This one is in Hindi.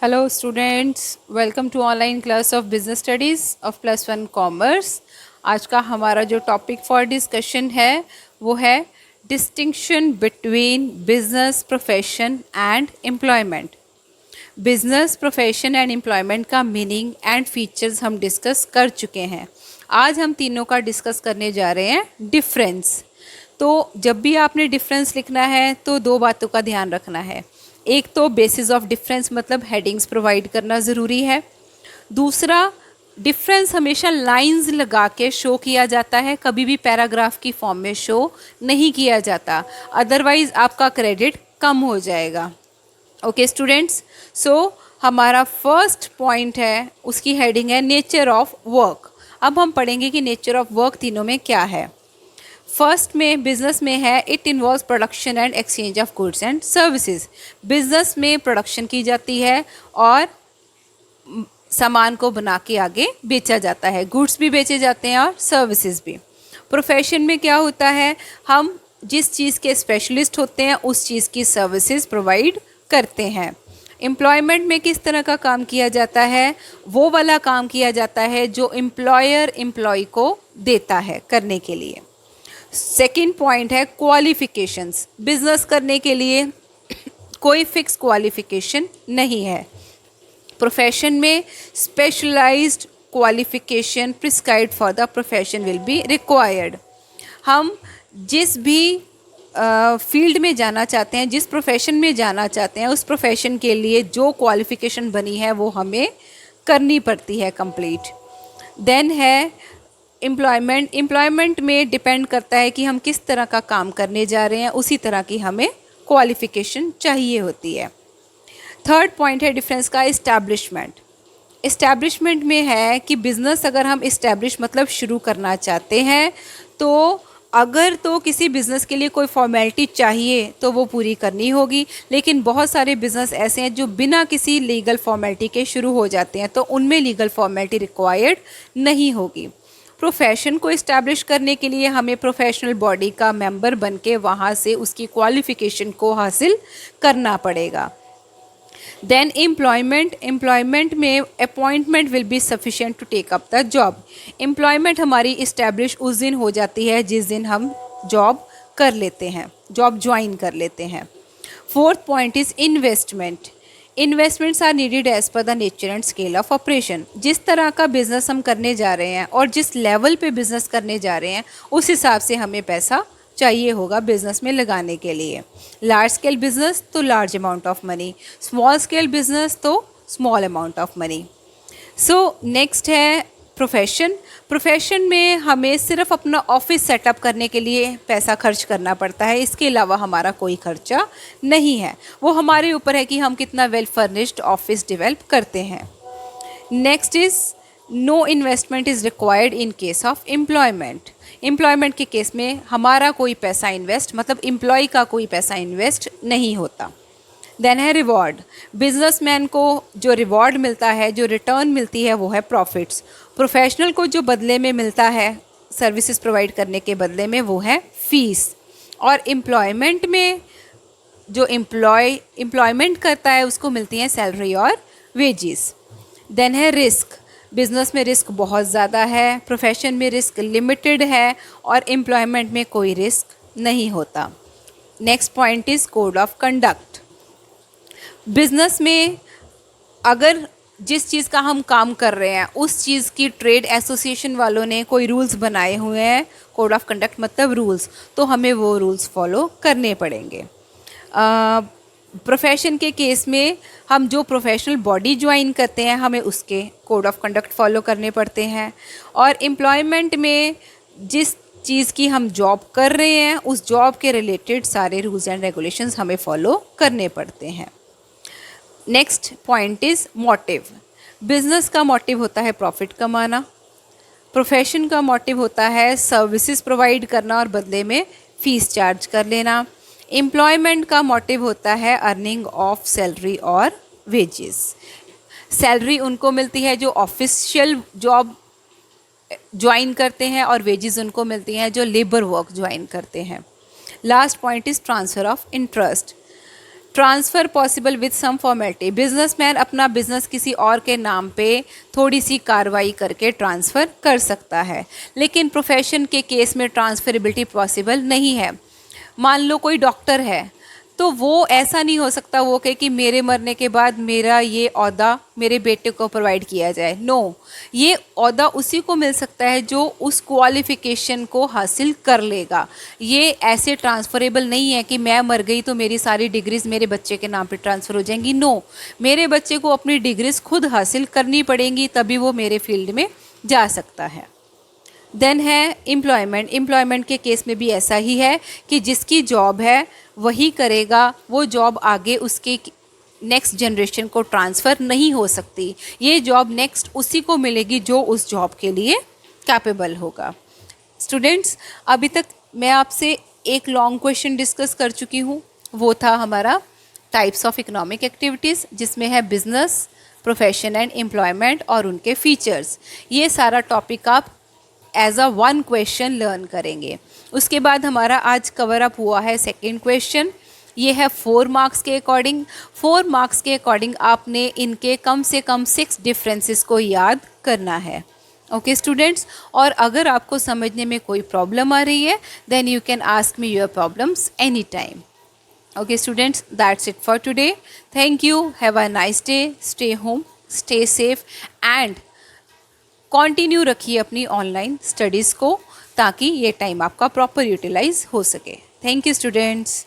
Hello students, welcome to online class of business studies of +1 commerce। आज का हमारा जो टॉपिक फॉर डिस्कशन है वो है distinction between business profession and employment. Business profession and employment का मीनिंग एंड फीचर्स हम डिस्कस कर चुके हैं। आज हम तीनों का डिस्कस करने जा रहे हैं डिफरेंस। तो जब भी आपने डिफरेंस लिखना है तो दो बातों का ध्यान रखना है। एक तो बेसिस ऑफ डिफरेंस मतलब हेडिंग्स प्रोवाइड करना ज़रूरी है। दूसरा, डिफरेंस हमेशा लाइंस लगा के शो किया जाता है, कभी भी पैराग्राफ की फॉर्म में शो नहीं किया जाता, अदरवाइज आपका क्रेडिट कम हो जाएगा। ओके स्टूडेंट्स, सो हमारा फर्स्ट पॉइंट है, उसकी हेडिंग है नेचर ऑफ वर्क। अब हम पढ़ेंगे कि नेचर ऑफ वर्क तीनों में क्या है। फर्स्ट में बिजनेस में है it involves production and exchange of goods and services. Business में प्रोडक्शन की जाती है और सामान को बना के आगे बेचा जाता है, गुड्स भी बेचे जाते हैं और सर्विसेज भी। प्रोफेशन में क्या होता है, हम जिस चीज़ के स्पेशलिस्ट होते हैं उस चीज़ की सर्विसेज प्रोवाइड करते हैं। एम्प्लॉयमेंट में किस तरह का काम किया जाता है, वो वाला काम किया जाता है जो एम्प्लॉयर एम्प्लॉय को देता है करने के लिए। सेकेंड पॉइंट है क्वालिफिकेशंस। बिजनेस करने के लिए कोई फिक्स क्वालिफिकेशन नहीं है। प्रोफेशन में specialised qualification prescribed for the profession will be required. हम जिस भी फील्ड में जाना चाहते हैं, जिस प्रोफेशन में जाना चाहते हैं, उस प्रोफेशन के लिए जो क्वालिफिकेशन बनी है वो हमें करनी पड़ती है कंप्लीट। देन है एम्प्लॉयमेंट में डिपेंड करता है कि हम किस तरह का काम करने जा रहे हैं, उसी तरह की हमें क्वालिफिकेशन चाहिए होती है। थर्ड पॉइंट है डिफरेंस का इस्टेब्लिशमेंट। इस्टेब्लिशमेंट में है कि बिज़नेस अगर हम इस्टेब्लिश मतलब शुरू करना चाहते हैं तो अगर तो किसी बिज़नेस के लिए कोई फॉर्मेलिटी चाहिए तो वो पूरी करनी होगी, लेकिन बहुत सारे बिज़नेस ऐसे हैं जो बिना किसी लीगल फॉर्मेलिटी के शुरू हो जाते हैं, तो उनमें लीगल फॉर्मेलिटी रिक्वायर्ड नहीं होगी। प्रोफेशन को इस्टेब्लिश करने के लिए हमें प्रोफेशनल बॉडी का मेंबर बन के वहाँ से उसकी क्वालिफिकेशन को हासिल करना पड़ेगा। देन एम्प्लॉयमेंट में appointment will be sufficient to take up the job. Employment हमारी इस्टेब्लिश उस दिन हो जाती है जिस दिन हम जॉब कर लेते हैं, जॉब ज्वाइन कर लेते हैं। Fourth point is investment. Investments are needed as per the nature and scale of operation. जिस तरह का बिजनेस हम करने जा रहे हैं और जिस लेवल पे बिजनेस करने जा रहे हैं उस हिसाब से हमें पैसा चाहिए होगा बिजनेस में लगाने के लिए। लार्ज स्केल बिजनेस तो large amount of money, small scale business तो small amount of money. So next है प्रोफेशन में हमें सिर्फ अपना ऑफिस सेटअप करने के लिए पैसा खर्च करना पड़ता है, इसके अलावा हमारा कोई खर्चा नहीं है। वो हमारे ऊपर है कि हम कितना वेल फर्निश्ड ऑफिस डेवलप करते हैं। Next is no investment is required in case of employment के केस में हमारा कोई पैसा इन्वेस्ट मतलब एम्प्लॉय का कोई पैसा इन्वेस्ट नहीं होता। देन है रिवॉर्ड। बिजनेसमैन को जो रिवॉर्ड मिलता है, जो रिटर्न मिलती है, वो है प्रॉफिट्स। प्रोफेशनल को जो बदले में मिलता है सर्विसेज प्रोवाइड करने के बदले में, वो है फीस। और एम्प्लॉयमेंट में जो एम्प्लॉयमेंट करता है उसको मिलती हैं सैलरी और वेजेस। देन है रिस्क। बिजनेस में रिस्क बहुत ज़्यादा है, प्रोफेशन में रिस्क लिमिटेड है और एम्प्लॉयमेंट में कोई रिस्क नहीं होता। Next point is code of conduct. Business में अगर जिस चीज़ का हम काम कर रहे हैं उस चीज़ की ट्रेड एसोसिएशन वालों ने कोई रूल्स बनाए हुए हैं, कोड ऑफ कंडक्ट मतलब रूल्स, तो हमें वो रूल्स फॉलो करने पड़ेंगे। प्रोफेशन के केस में हम जो प्रोफेशनल बॉडी ज्वाइन करते हैं हमें उसके कोड ऑफ कंडक्ट फॉलो करने पड़ते हैं। और एम्प्लॉयमेंट में जिस चीज़ की हम जॉब कर रहे हैं उस जॉब के रिलेटेड सारे रूल्स एंड रेगुलेशंस हमें फॉलो करने पड़ते हैं। Next point is motive. Business का मोटिव होता है प्रॉफिट कमाना, प्रोफेशन का मोटिव होता है सर्विसेज प्रोवाइड करना और बदले में फ़ीस चार्ज कर लेना। एम्प्लॉयमेंट का मोटिव होता है अर्निंग ऑफ सैलरी और वेजेस। सैलरी उनको मिलती है जो ऑफिशियल जॉब ज्वाइन करते हैं और वेजेस उनको मिलती हैं जो लेबर वर्क ज्वाइन करते हैं। Last point is transfer of interest. Transfer possible with some formality, businessman अपना बिजनेस किसी और के नाम पे थोड़ी सी कार्रवाई करके ट्रांसफ़र कर सकता है, लेकिन प्रोफेशन के केस में ट्रांसफरेबिलिटी पॉसिबल नहीं है। मान लो कोई डॉक्टर है, तो वो ऐसा नहीं हो सकता वो कहे कि मेरे मरने के बाद मेरा ये ओहदा मेरे बेटे को प्रोवाइड किया जाए। नो, ये ओहदा उसी को मिल सकता है जो उस क्वालिफ़िकेशन को हासिल कर लेगा। ये ऐसे ट्रांसफरेबल नहीं है कि मैं मर गई तो मेरी सारी डिग्रीज़ मेरे बच्चे के नाम पे ट्रांसफ़र हो जाएंगी। नो, मेरे बच्चे को अपनी डिग्रीज़ खुद हासिल करनी पड़ेंगी, तभी वो मेरे फील्ड में जा सकता है। देन है एम्प्लॉयमेंट। एम्प्लॉयमेंट के केस में भी ऐसा ही है कि जिसकी जॉब है वही करेगा, वो जॉब आगे उसके नेक्स्ट जनरेशन को ट्रांसफ़र नहीं हो सकती। ये जॉब नेक्स्ट उसी को मिलेगी जो उस जॉब के लिए कैपेबल होगा। स्टूडेंट्स, अभी तक मैं आपसे एक लॉन्ग क्वेश्चन डिस्कस कर चुकी हूँ, वो था हमारा टाइप्स ऑफ इकोनॉमिक एक्टिविटीज़, जिसमें है बिजनेस, प्रोफेशन एंड एम्प्लॉयमेंट और उनके फीचर्स। ये सारा टॉपिक आप as a one question learn करेंगे। उसके बाद हमारा आज कवर अप हुआ है सेकंड क्वेश्चन। ये है 4 मार्क्स के अकॉर्डिंग। 4 मार्क्स के अकॉर्डिंग आपने इनके कम से कम 6 डिफरेंसेस को याद करना है। ओके स्टूडेंट्स, और अगर आपको समझने में कोई प्रॉब्लम आ रही है then you can ask me your problems any time. Okay students, that's it for today. Thank you. Have a nice day. Stay home, stay safe and continue रखिए अपनी ऑनलाइन स्टडीज़ को, ताकि ये टाइम आपका प्रॉपर यूटिलाइज हो सके। Thank you students.